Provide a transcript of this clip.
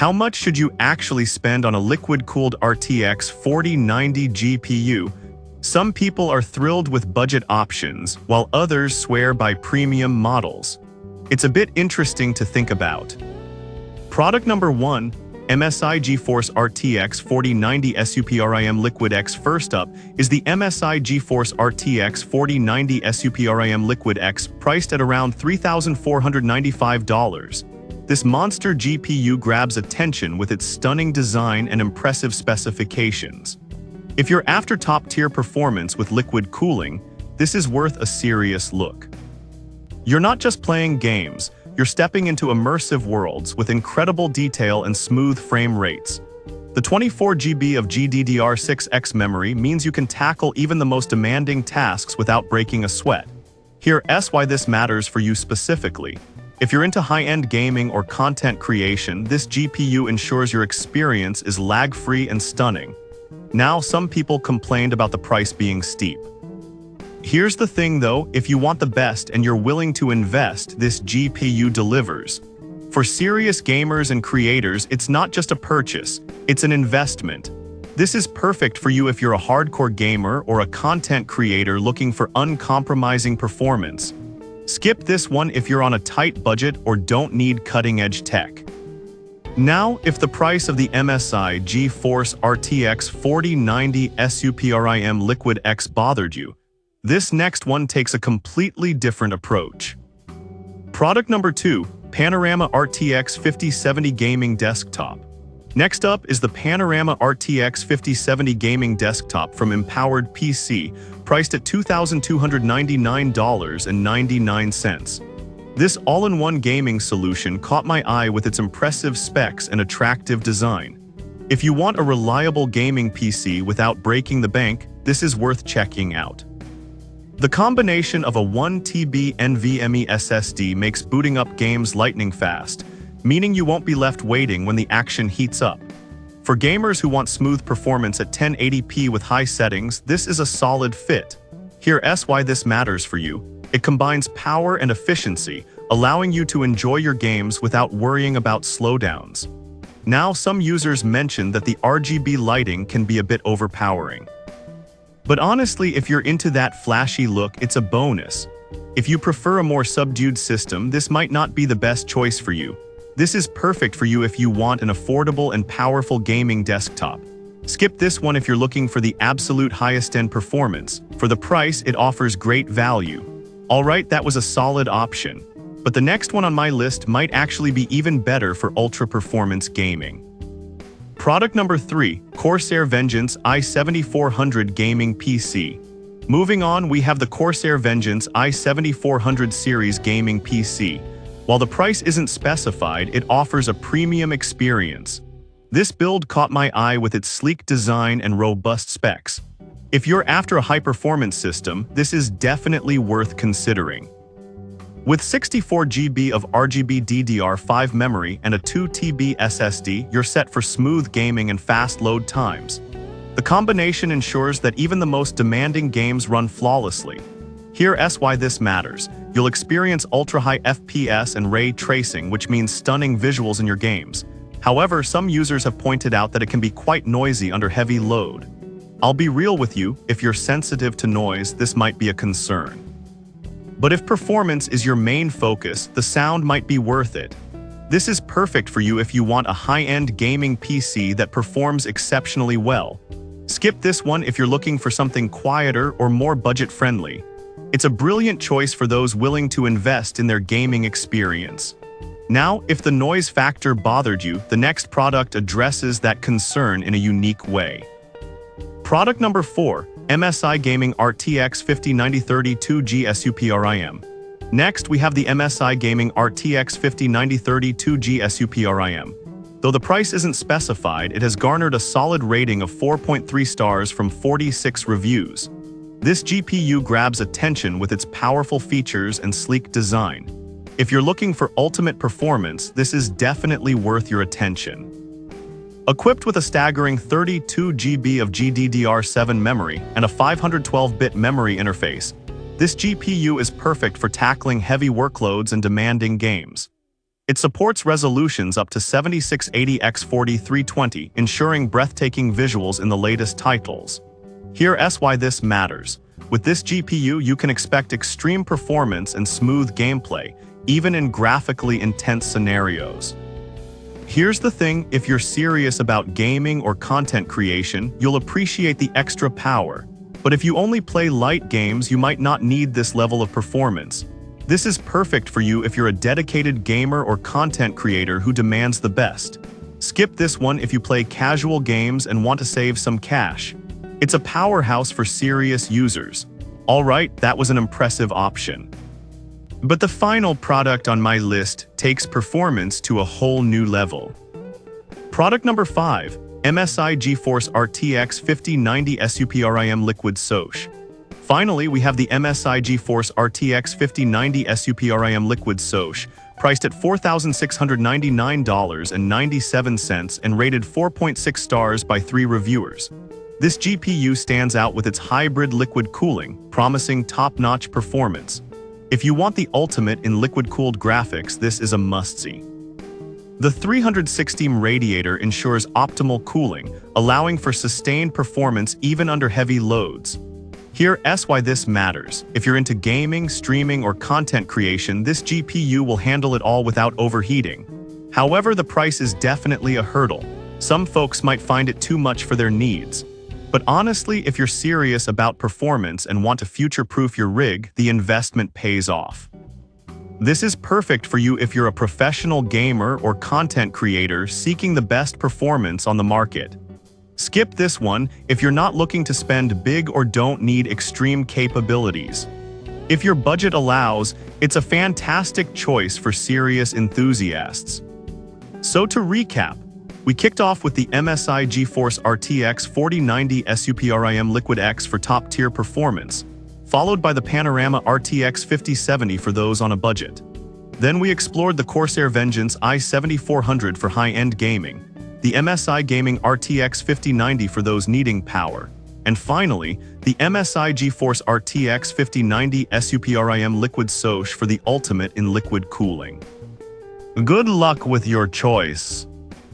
How much should you actually spend on a liquid-cooled RTX 4090 GPU? Some people are thrilled with budget options, while others swear by premium models. It's a bit interesting to think about. Product number 1, MSI GeForce RTX 4090 SUPRIM Liquid X. First up is the MSI GeForce RTX 4090 SUPRIM Liquid X, priced at around $3,495. This monster GPU grabs attention with its stunning design and impressive specifications. If you're after top-tier performance with liquid cooling, this is worth a serious look. You're not just playing games, you're stepping into immersive worlds with incredible detail and smooth frame rates. The 24 GB of GDDR6X memory means you can tackle even the most demanding tasks without breaking a sweat. Here's why this matters for you specifically. If you're into high-end gaming or content creation, this GPU ensures your experience is lag-free and stunning. Now, some people complained about the price being steep. Here's the thing though, if you want the best and you're willing to invest, this GPU delivers. For serious gamers and creators, it's not just a purchase, it's an investment. This is perfect for you if you're a hardcore gamer or a content creator looking for uncompromising performance. Skip this one if you're on a tight budget or don't need cutting-edge tech. Now, if the price of the MSI GeForce RTX 4090 SUPRIM Liquid X bothered you, this next one takes a completely different approach. Product number 2, Panorama RTX 5070 Gaming Desktop. Next up is the Panorama RTX 5070 Gaming Desktop from Empowered PC, priced at $2,299.99. This all-in-one gaming solution caught my eye with its impressive specs and attractive design. If you want a reliable gaming PC without breaking the bank, this is worth checking out. The combination of a 1 TB NVMe SSD makes booting up games lightning fast, meaning you won't be left waiting when the action heats up. For gamers who want smooth performance at 1080p with high settings, this is a solid fit. Here's why this matters for you. It combines power and efficiency, allowing you to enjoy your games without worrying about slowdowns. Now, some users mention that the RGB lighting can be a bit overpowering. But honestly, if you're into that flashy look, it's a bonus. If you prefer a more subdued system, this might not be the best choice for you. This is perfect for you if you want an affordable and powerful gaming desktop. Skip this one if you're looking for the absolute highest-end performance. For the price, it offers great value. Alright, that was a solid option. But the next one on my list might actually be even better for ultra-performance gaming. Product number 3, Corsair Vengeance i7400 Gaming PC. Moving on, we have the Corsair Vengeance i7400 series gaming PC. While the price isn't specified, it offers a premium experience. This build caught my eye with its sleek design and robust specs. If you're after a high-performance system, this is definitely worth considering. With 64 GB of RGB DDR5 memory and a 2 TB SSD, you're set for smooth gaming and fast load times. The combination ensures that even the most demanding games run flawlessly. Here's why this matters. You'll experience ultra-high FPS and ray tracing, which means stunning visuals in your games. However, some users have pointed out that it can be quite noisy under heavy load. I'll be real with you, if you're sensitive to noise, this might be a concern. But if performance is your main focus, the sound might be worth it. This is perfect for you if you want a high-end gaming PC that performs exceptionally well. Skip this one if you're looking for something quieter or more budget-friendly. It's a brilliant choice for those willing to invest in their gaming experience. Now, if the noise factor bothered you, the next product addresses that concern in a unique way. Product number 4, MSI Gaming RTX 5090 2G SUPRIM. Next, we have the MSI Gaming RTX 5090 2G SUPRIM. Though the price isn't specified, it has garnered a solid rating of 4.3 stars from 46 reviews. This GPU grabs attention with its powerful features and sleek design. If you're looking for ultimate performance, this is definitely worth your attention. Equipped with a staggering 32 GB of GDDR7 memory and a 512-bit memory interface, this GPU is perfect for tackling heavy workloads and demanding games. It supports resolutions up to 7680x4320, ensuring breathtaking visuals in the latest titles. Here's why this matters. With this GPU, you can expect extreme performance and smooth gameplay, even in graphically intense scenarios. Here's the thing, if you're serious about gaming or content creation, you'll appreciate the extra power. But if you only play light games, you might not need this level of performance. This is perfect for you if you're a dedicated gamer or content creator who demands the best. Skip this one if you play casual games and want to save some cash. It's a powerhouse for serious users. Alright, that was an impressive option. But the final product on my list takes performance to a whole new level. Product number 5, MSI GeForce RTX 5090 SUPRIM Liquid SOC. Finally, we have the MSI GeForce RTX 5090 SUPRIM Liquid SOC, priced at $4,699.97 and rated 4.6 stars by 3 reviewers. This GPU stands out with its hybrid liquid cooling, promising top-notch performance. If you want the ultimate in liquid-cooled graphics, this is a must-see. The 360 radiator ensures optimal cooling, allowing for sustained performance even under heavy loads. Here's why this matters. If you're into gaming, streaming, or content creation, this GPU will handle it all without overheating. However, the price is definitely a hurdle. Some folks might find it too much for their needs. But honestly, if you're serious about performance and want to future-proof your rig, the investment pays off. This is perfect for you if you're a professional gamer or content creator seeking the best performance on the market. Skip this one if you're not looking to spend big or don't need extreme capabilities. If your budget allows, it's a fantastic choice for serious enthusiasts. So to recap, we kicked off with the MSI GeForce RTX 4090 SUPRIM Liquid X for top-tier performance, followed by the Panorama RTX 5070 for those on a budget. Then we explored the Corsair Vengeance i7400 for high-end gaming, the MSI Gaming RTX 5090 for those needing power, and finally, the MSI GeForce RTX 5090 SUPRIM Liquid SOC for the ultimate in liquid cooling. Good luck with your choice.